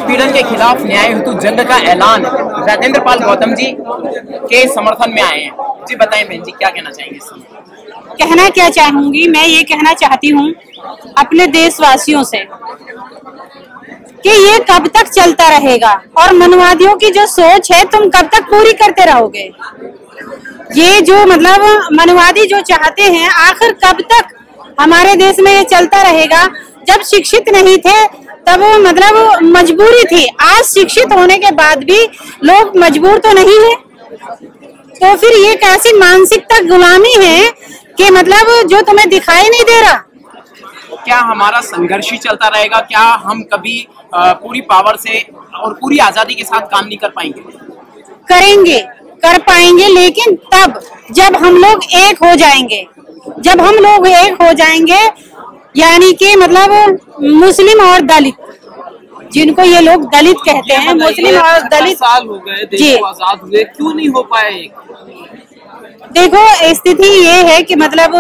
उत्पीड़न के खिलाफ न्याय हेतु जंग का ऐलान राजेंद्र पाल गौतम जी के समर्थन में आए हैं। जी बताएं बहन जी, क्या कहना चाहेंगे? कहना क्या चाहूंगी, मैं ये कहना चाहती हूँ अपने देशवासियों से कि ये कब तक चलता रहेगा और मनवादियों की जो सोच है तुम कब तक पूरी करते रहोगे। ये जो मतलब मनवादी जो चाहते हैं, आखिर कब तक हमारे देश में ये चलता रहेगा। जब शिक्षित नहीं थे तब मतलब मजबूरी थी, आज शिक्षित होने के बाद भी लोग मजबूर तो नहीं है। तो फिर ये कैसी मानसिकता गुलामी है कि मतलब जो तुम्हें दिखाई नहीं दे रहा। क्या हमारा संघर्ष ही चलता रहेगा? क्या हम कभी पूरी पावर से और पूरी आजादी के साथ काम नहीं कर पाएंगे? करेंगे, कर पाएंगे, लेकिन तब जब हम लोग एक हो जाएंगे। जब हम लोग एक हो जाएंगे यानी कि मतलब मुस्लिम और दलित, जिनको ये लोग दलित कहते हैं, मुस्लिम और दलित। साल हो गए देश को आजाद हुए, क्यों नहीं हो पाए? देखो स्थिति ये है कि मतलब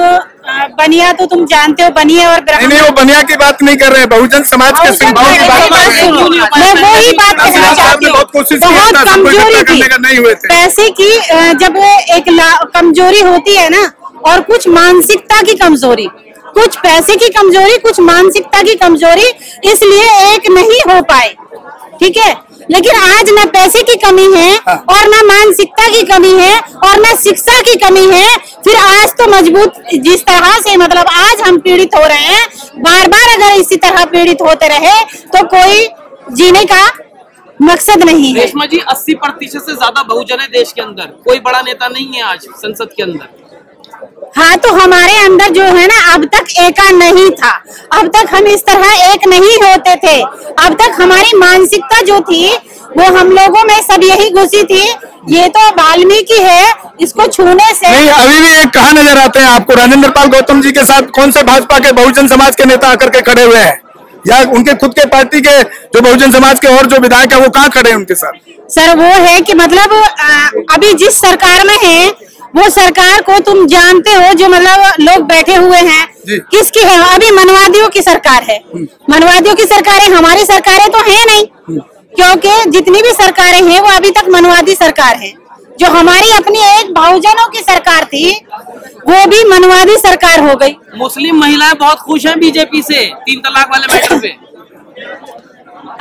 बनिया तो तुम जानते हो, बनिया और नहीं, वो बनिया की बात नहीं कर रहे हैं, बहुजन समाज के सिंबल की बात कर रहे हैं। मैं वही बात कहना चाहती हूँ। बहुत कमजोरी थी पैसे की, जब एक कमजोरी होती है ना, और कुछ मानसिकता की कमजोरी, कुछ पैसे की कमजोरी, कुछ मानसिकता की कमजोरी, इसलिए एक नहीं हो पाए। ठीक है, लेकिन आज न पैसे की कमी है और न मानसिकता की कमी है और न शिक्षा की कमी है। फिर आज तो मजबूत जिस तरह से मतलब आज हम पीड़ित हो रहे हैं, बार बार अगर इसी तरह पीड़ित होते रहे तो कोई जीने का मकसद नहीं है। रेशमा जी, 80% से ज्यादा बहुजन है देश के अंदर, कोई बड़ा नेता नहीं है आज संसद के अंदर। हाँ, तो हमारे अंदर जो है ना, अब तक एका नहीं था, अब तक हम इस तरह एक नहीं होते थे। अब तक हमारी मानसिकता जो थी वो हम लोगों में सब यही घुसी थी। ये तो वाल्मीकि है, इसको छूने से नहीं। अभी भी एक कहाँ नजर आते हैं आपको, राजेंद्र पाल गौतम जी के साथ कौन से भाजपा के बहुजन समाज के नेता आकर के खड़े हुए हैं, या उनके खुद के पार्टी के जो बहुजन समाज के और जो विधायक है वो कहाँ खड़े हैं उनके साथ? सर वो है कि मतलब अभी जिस सरकार में है वो सरकार को तुम जानते हो, जो मतलब लोग बैठे हुए हैं किसकी है? अभी मनवादियों की सरकार है। मनवादियों की सरकारें, हमारी सरकारें तो है नहीं, क्योंकि जितनी भी सरकारें हैं वो अभी तक मनवादी सरकार है। जो हमारी अपनी एक बहुजनों की सरकार थी वो भी मनवादी सरकार हो गई। मुस्लिम महिलाएं बहुत खुश हैं बीजेपी से 3 तलाक वाले मैटर पे।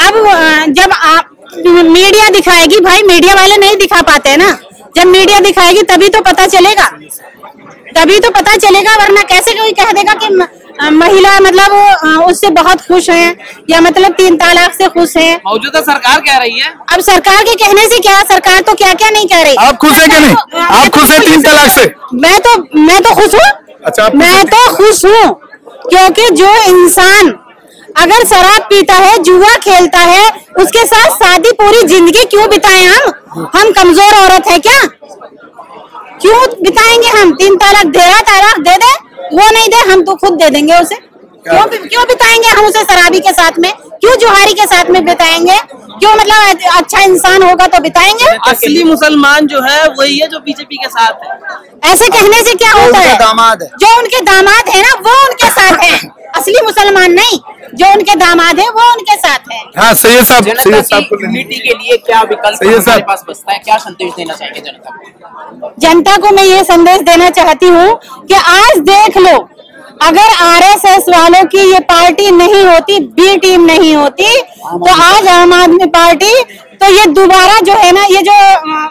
अब जब आप मीडिया दिखाएगी, भाई मीडिया वाले नहीं दिखा पाते हैं ना, जब मीडिया दिखाएगी तभी तो पता चलेगा, तभी तो पता चलेगा। वरना कैसे कोई कह देगा कि महिला मतलब उससे बहुत खुश है या मतलब 3 तलाक से खुश है। मौजूदा सरकार कह रही है। अब सरकार के कहने से क्या, सरकार तो क्या क्या नहीं कह रही। आप खुश है कि नहीं? आप खुश है 3 तलाक से? मैं तो खुश हूँ। अच्छा, मैं तो खुश हूँ, क्योंकि जो इंसान अगर शराब पीता है, जुआ खेलता है, उसके साथ शादी पूरी जिंदगी क्यों बिताएं हम कमजोर औरत है क्या? क्यों बिताएंगे हम? 3 तलाक दे रहा, तलाक दे दे, वो नहीं दे हम तो खुद दे देंगे उसे। क्यों बिताएंगे हम उसे शराबी के साथ में? क्यों जुहारी के साथ में बिताएंगे? क्यों मतलब अच्छा इंसान होगा तो बिताएंगे। असली मुसलमान जो है वही है जो बीजेपी के साथ है। ऐसे कहने से क्या होता है? जो उनके दामाद है ना वो उनके साथ है, असली मुसलमान नहीं। जो उनके दामाद है वो उनके साथ है। हाँ, सैयद साहब, यूनिटी के लिए क्या विकल्प हमारे पास बचता है? क्या संदेश देना चाहेंगे जनता को? जनता को मैं ये संदेश देना चाहती हूँ कि आज देख लो, अगर आरएसएस वालों की ये पार्टी नहीं होती, बी टीम नहीं होती, तो आज आम आदमी पार्टी, तो ये दोबारा जो है ना, ये जो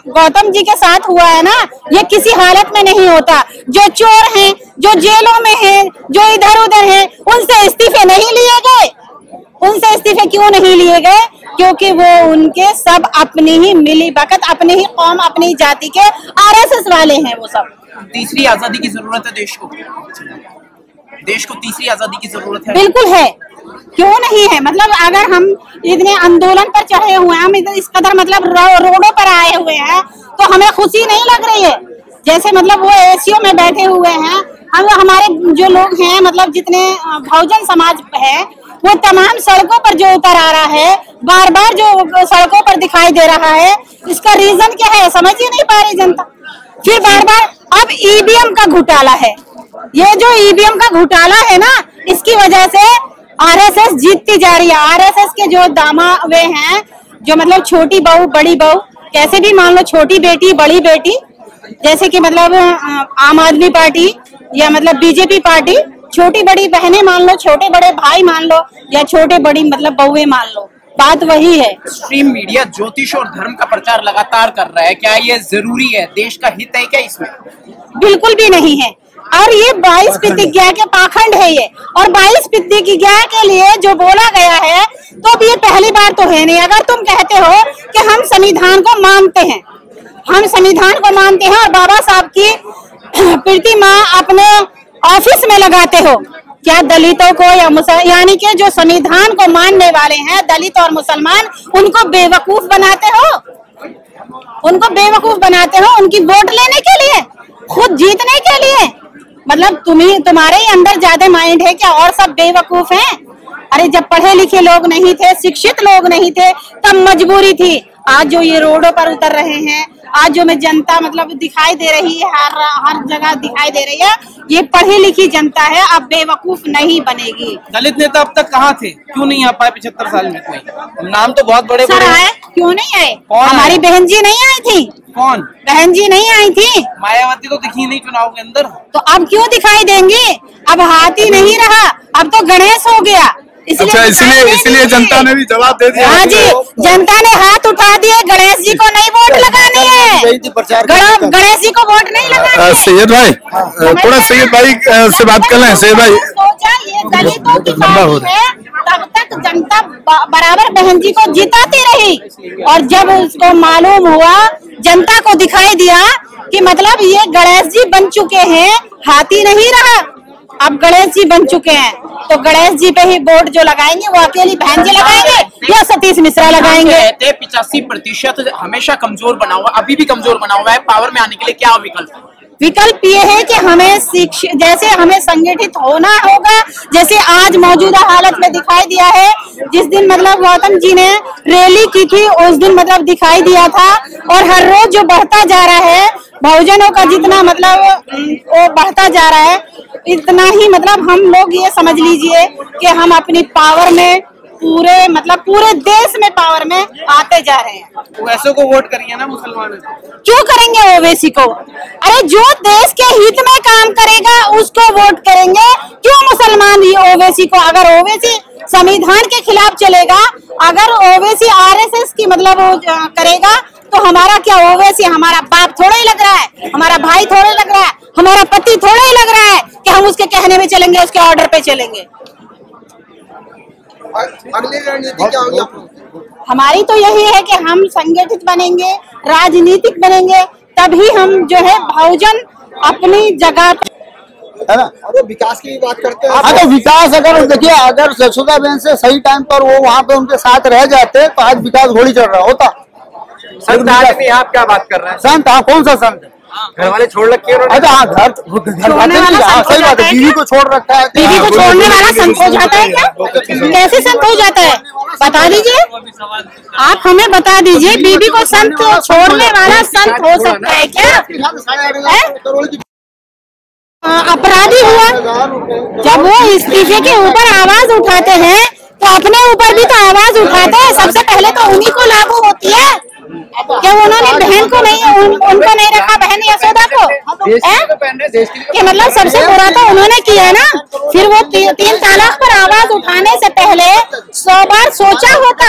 गौतम जी के साथ हुआ है ना, ये किसी हालत में नहीं होता। जो चोर हैं, जो जेलों में हैं, जो इधर उधर हैं, उनसे इस्तीफे नहीं लिए गए। उनसे इस्तीफे क्यों नहीं लिए गए? क्योंकि वो उनके सब अपनी ही मिली भगत, अपनी ही कौम, अपनी जाति के आरएसएस वाले हैं वो सब। तीसरी आजादी की जरूरत है देश को, देश को तीसरी आजादी की जरूरत है। बिल्कुल है, क्यों नहीं है? मतलब अगर हम इतने आंदोलन पर चढ़े हुए हैं, हम इस कदर मतलब रोडों पर आए हुए हैं, तो हमें खुशी नहीं लग रही है? जैसे मतलब वो एसीओ में बैठे हुए हैं, हम हमारे जो लोग हैं मतलब जितने बहुजन समाज है वो तमाम सड़कों पर जो उतर आ रहा है, बार बार जो सड़कों पर दिखाई दे रहा है, इसका रीजन क्या है समझ ही नहीं पा रही जनता। फिर बार बार अब ईवीएम का घोटाला है, ये जो ईवीएम का घोटाला है ना, इसकी वजह से आरएसएस जीतती जा रही है। आरएसएस के जो दामा वे हैं, जो मतलब छोटी बहू बड़ी बहू, कैसे भी मान लो, छोटी बेटी बड़ी बेटी, जैसे कि मतलब आम आदमी पार्टी या मतलब बीजेपी पार्टी, छोटी बड़ी बहनें मान लो, छोटे बड़े भाई मान लो, या छोटे बड़ी मतलब बहुएं मान लो, बात वही है। स्ट्रीम मीडिया ज्योतिष और धर्म का प्रचार लगातार कर रहा है, क्या ये जरूरी है? देश का हित है क्या इसमें? बिल्कुल भी नहीं है। और ये 22 प्रतिज्ञा के पाखंड है ये, और 22 प्रतिज्ञा के लिए जो बोला गया है, तो अब ये पहली बार तो है नहीं। अगर तुम कहते हो कि हम संविधान को मानते हैं, हम संविधान को मानते हैं और बाबा साहब की प्रतिमा अपने ऑफिस में लगाते हो, क्या दलितों को या यानी कि जो संविधान को मानने वाले हैं दलित और मुसलमान, उनको बेवकूफ बनाते हो? उनको बेवकूफ बनाते हो उनकी वोट लेने के लिए, खुद जीतने के लिए? मतलब तुम्हारे अंदर ज्यादा माइंड है क्या? और सब बेवकूफ हैं? अरे जब पढ़े लिखे लोग नहीं थे, शिक्षित लोग नहीं थे, तब मजबूरी थी। आज जो ये रोडों पर उतर रहे हैं, आज जो में जनता मतलब दिखाई दे रही है, हर जगह दिखाई दे रही है, ये पढ़ी लिखी जनता है, अब बेवकूफ नहीं बनेगी। दलित नेता अब तक कहाँ थे? क्यों नहीं आ पाए 75 साल में? कोई नाम तो बहुत बड़े सर आए, क्यों नहीं आए? कौन हमारी आए? बहन जी नहीं आई थी। कौन? बहन जी नहीं आई थी। मायावती तो दिखी नहीं चुनाव के अंदर। तो अब क्यों दिखाई देंगी? अब हाथी नहीं रहा, अब तो गणेश हो गया। अच्छा, इसलिए जनता ने भी जवाब दे दिया। हाँ जी, जनता ने हाथ उठा दिए, गणेश जी को नहीं वोट लगानी है, गणेश जी को वोट नहीं लगानी है। सैयद भाई, थोड़ा सैयद भाई से बात कर लें। सैयद भाई, सोचा ये दलितों की पार्टी है, तब तक जनता बराबर बहन जी को जिताती रही, और जब उसको मालूम हुआ, जनता को दिखाई दिया कि मतलब ये गणेश जी बन चुके हैं, हाथी नहीं रहा, अब गणेश जी बन चुके हैं, तो गणेश जी पे ही वोट जो लगाएंगे वो अकेली बहन जी लगाएंगे या सतीश मिश्रा लगाएंगे? 85% हमेशा कमजोर बना हुआ, अभी भी कमजोर बना हुआ है। पावर में आने के लिए क्या विकल्प? विकल्प ये है कि हमें जैसे हमें संगठित होना होगा, जैसे आज मौजूदा हालत में दिखाई दिया है। जिस दिन मतलब गौतम जी ने रैली की थी, उस दिन मतलब दिखाई दिया था, और हर रोज जो बढ़ता जा रहा है, बहुजनों का जितना मतलब वो बढ़ता जा रहा है, इतना ही मतलब हम लोग ये समझ लीजिए कि हम अपनी पावर में पूरे देश में पावर में आते जा रहे हैं। वैसे को वोट करिए ना मुसलमान। क्यों करेंगे ओवैसी को? अरे जो देश के हित में काम करेगा उसको वोट करेंगे, क्यों मुसलमान ही ओवैसी को? अगर ओवैसी संविधान के खिलाफ चलेगा, अगर ओवैसी आरएसएस की मतलब वो करेगा, तो हमारा क्या? ओवैसी हमारा बाप थोड़ा ही लग रहा है, हमारा भाई थोड़ा लग रहा है, हमारा पति थोड़ा ही लग रहा है कि हम उसके कहने में चलेंगे, उसके ऑर्डर पे चलेंगे। अगली रणनीति क्या होगी? हमारी तो यही है कि हम संगठित बनेंगे, राजनीतिक बनेंगे, तभी हम जो है बहुजन अपनी जगह है ना। और विकास की बात करते हैं। अगर विकास, अगर देखिए, अगर जसोदा बहन से सही टाइम पर वो वहाँ पे उनके साथ रह जाते, तो आज विकास घोड़ी चढ़ रहा होता। संत आदमी आप क्या बात कर रहे हैं? संत? हाँ, कौन सा संत? घर वाले छोड़ रखे हैं। अच्छा, हाँ, घर सही बात है, बीवी को छोड़ रखा है। बीवी को छोड़ने वाला संत हो जाता है क्या? कैसे संत हो जाता है? बता दीजिए, आप हमें बता दीजिए, बीवी को संत छोड़ने वाला संत हो सकता है क्या? अपराधी हुआ, जब वो इस्तीफे के ऊपर आवाज उठाते हैं, तो अपने ऊपर भी तो आवाज उठाते हैं। सबसे पहले तो उन्हीं को लागू होती है कि उन्होंने बहन को नहीं, उनको नहीं रखा, बहन यशोदा को, कि मतलब सबसे बुरा तो उन्होंने किया ना। फिर वो 3 तलाक पर आवाज उठाने से पहले 100 बार सोचा होता।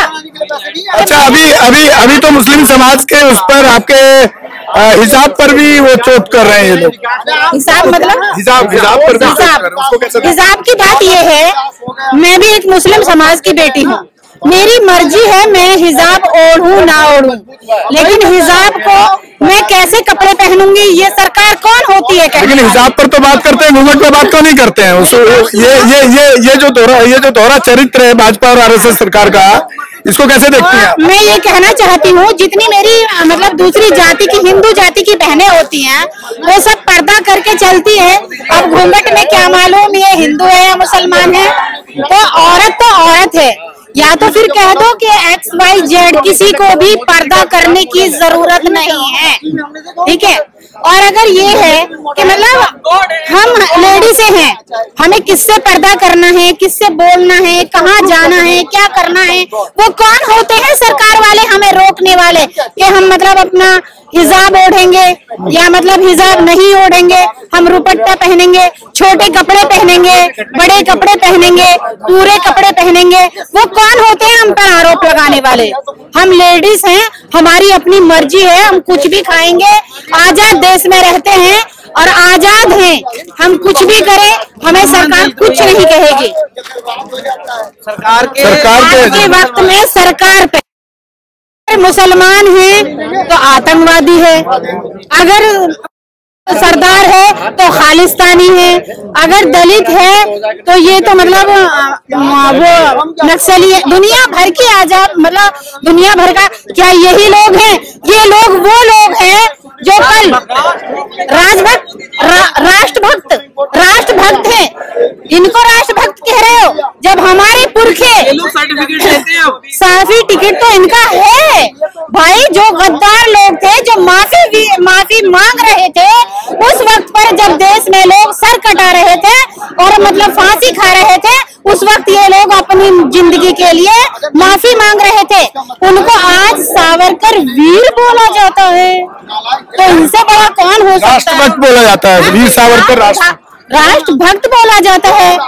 अच्छा, अभी तो मुस्लिम समाज के उस पर आपके हिसाब पर भी वो चोट कर रहे हैं ये लोग। हिसाब मतलब हिसाब पर भी चोट कर रहे हैं, उसको कैसे? हिसाब की बात ये है, मैं भी एक मुस्लिम समाज की बेटी हूँ, मेरी मर्जी है मैं हिजाब ओढ़ूं ना ओढ़ूं, लेकिन हिजाब को मैं कैसे कपड़े पहनूंगी ये सरकार कौन होती है? लेकिन हिजाब पर तो बात करते हैं, घूंघट पर बात तो नहीं करते हैं। ये जो दोहरा चरित्र है भाजपा और आरएसएस सरकार का, इसको कैसे देखती हैं? मैं ये कहना चाहती हूँ, जितनी मेरी मतलब दूसरी जाति की, हिंदू जाति की बहनें होती हैं, वो सब पर्दा करके चलती है। अब घूंघट में क्या मालूम ये हिंदू है या मुसलमान है? तो औरत है, या तो फिर कह दो कि XYZ, किसी को भी पर्दा करने की जरूरत नहीं है, ठीक है? और अगर ये है कि मतलब हम लेडीज हैं, हमें किससे पर्दा करना है, किससे बोलना है, कहाँ जाना है, क्या करना है, वो कौन होते हैं सरकार वाले हमें रोकने वाले कि हम मतलब अपना हिजाब ओढ़ेंगे या मतलब हिजाब नहीं ओढ़ेंगे, हम रुपट्टा पहनेंगे, छोटे कपड़े पहनेंगे, बड़े कपड़े पहनेंगे, पूरे कपड़े पहनेंगे, वो कौन होते हैं हम पर आरोप लगाने वाले? हम लेडीज हैं, हमारी अपनी मर्जी है, हम कुछ भी खाएंगे, आजाद देश में रहते हैं और आजाद हैं, हम कुछ भी करें, हमें सरकार कुछ नहीं कहेगी। सरकार के आज के वक्त में सरकार पे मुसलमान है तो आतंकवादी है, अगर सरदार है तो खालिस्तानी है, अगर दलित है तो ये तो मतलब वो नक्सली है। दुनिया भर की आजाद मतलब दुनिया भर का क्या यही लोग हैं? ये लोग वो लोग हैं जो कल राष्ट्रभक्त हैं, इनको राष्ट्रभक्त कह रहे हो? जब हमारे पुरखे सर्टिफिकेट देते हैं, साफी टिकट तो इनका है भाई। जो गद्दार लोग थे, जो माफी मांग रहे थे उस वक्त पर, जब देश में लोग सर कटा रहे थे और मतलब फांसी खा रहे थे, उस वक्त ये लोग अपनी जिंदगी के लिए माफी मांग रहे थे। उनको आज सावरकर वीर बोला जाता है, तो इनसे बड़ा कौन हो सकता है? राष्ट्रभक्त बोला जाता है, वीर सावरकर राष्ट्रभक्त बोला जाता है।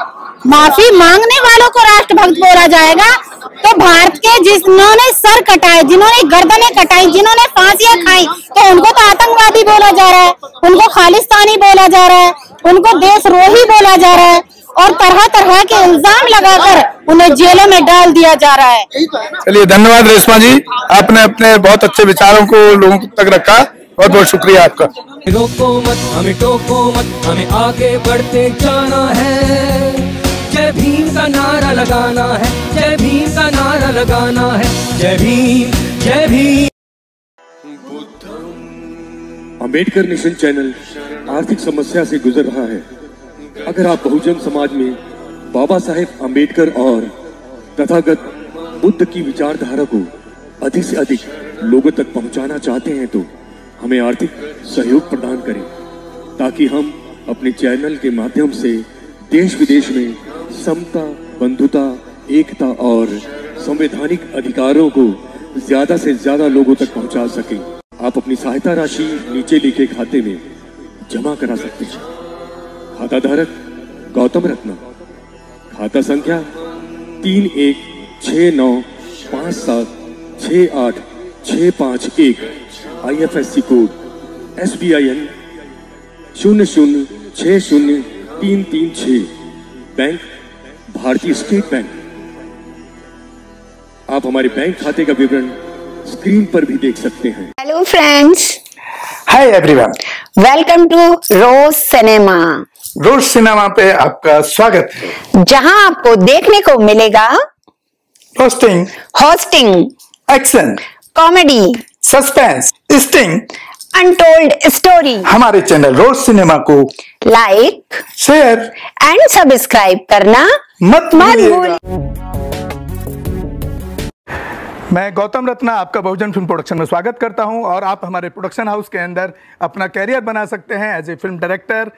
माफी मांगने वालों को राष्ट्रभक्त बोला जाएगा तो भारत के जिन्होंने सर कटाए, जिन्होंने गर्दनें कटाई, जिन्होंने फांसियां खाई, तो उनको तो आतंकवादी बोला जा रहा है, उनको खालिस्तानी बोला जा रहा है, उनको देशद्रोही बोला जा रहा है और तरह तरह के इल्जाम लगाकर उन्हें जेलों में डाल दिया जा रहा है। चलिए, धन्यवाद रेशमा जी, आपने अपने बहुत अच्छे विचारों को लोगों तक रखा, बहुत बहुत शुक्रिया आपका। रोको मत, हमें टोको मत, हमें आगे बढ़ते जाना है। जय भीम का नारा लगाना है, जय भीम का नारा लगाना है, जय भीम जय भीम। अंबेडकर नेशन चैनल आर्थिक समस्या से गुजर रहा है। अगर आप बहुजन समाज में बाबा साहेब अंबेडकर और तथागत बुद्ध की विचारधारा को अधिक से अधिक लोगों तक पहुंचाना चाहते हैं तो हमें आर्थिक सहयोग प्रदान करें, ताकि हम अपने चैनल के माध्यम से देश विदेश में समता, बंधुता, एकता और संवैधानिक अधिकारों को ज्यादा से ज्यादा लोगों तक पहुंचा सकें। आप अपनी सहायता राशि नीचे लिखे खाते में जमा करा सकते हैं। खाता धारक गौतम रत्ना, खाता संख्या 316957686551, IFSC कोड SBIN 0060336, बैंक भारतीय स्टेट बैंक। आप हमारे बैंक खाते का विवरण स्क्रीन पर भी देख सकते हैं। Hello friends, hi everyone, welcome to Rose Cinema. Rose Cinema पे आपका स्वागत है, जहां आपको देखने को मिलेगा hosting, action, comedy, suspense, sting, untold story. हमारे चैनल रोज सिनेमा को लाइक, शेयर एंड सब्सक्राइब करना मत भूलिएगा। मैं गौतम रत्ना आपका बहुजन फिल्म प्रोडक्शन में स्वागत करता हूं और आप हमारे प्रोडक्शन हाउस के अंदर अपना कैरियर बना सकते हैं as a film director,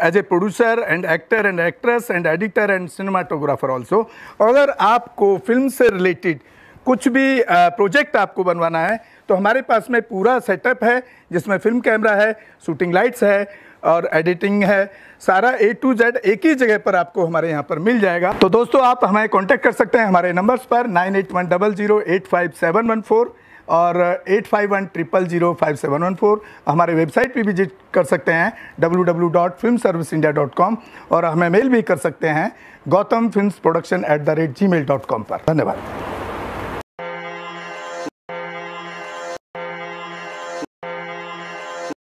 as a producer and actor and actress and editor and cinematographer also. अगर आपको फिल्म से रिलेटेड कुछ भी प्रोजेक्ट आपको बनवाना है तो हमारे पास में पूरा सेटअप है, जिसमें फिल्म कैमरा है, शूटिंग लाइट्स है और एडिटिंग है। सारा A to Z एक ही जगह पर आपको हमारे यहाँ पर मिल जाएगा। तो दोस्तों, आप हमें कांटेक्ट कर सकते हैं हमारे नंबर्स पर 9810085714 और 8510005714। हमारे वेबसाइट पे विजिट कर सकते हैं www.filmserviceindia.com और हमें मेल भी कर सकते हैं gautamfilmsproduction@gmail.com पर। धन्यवाद।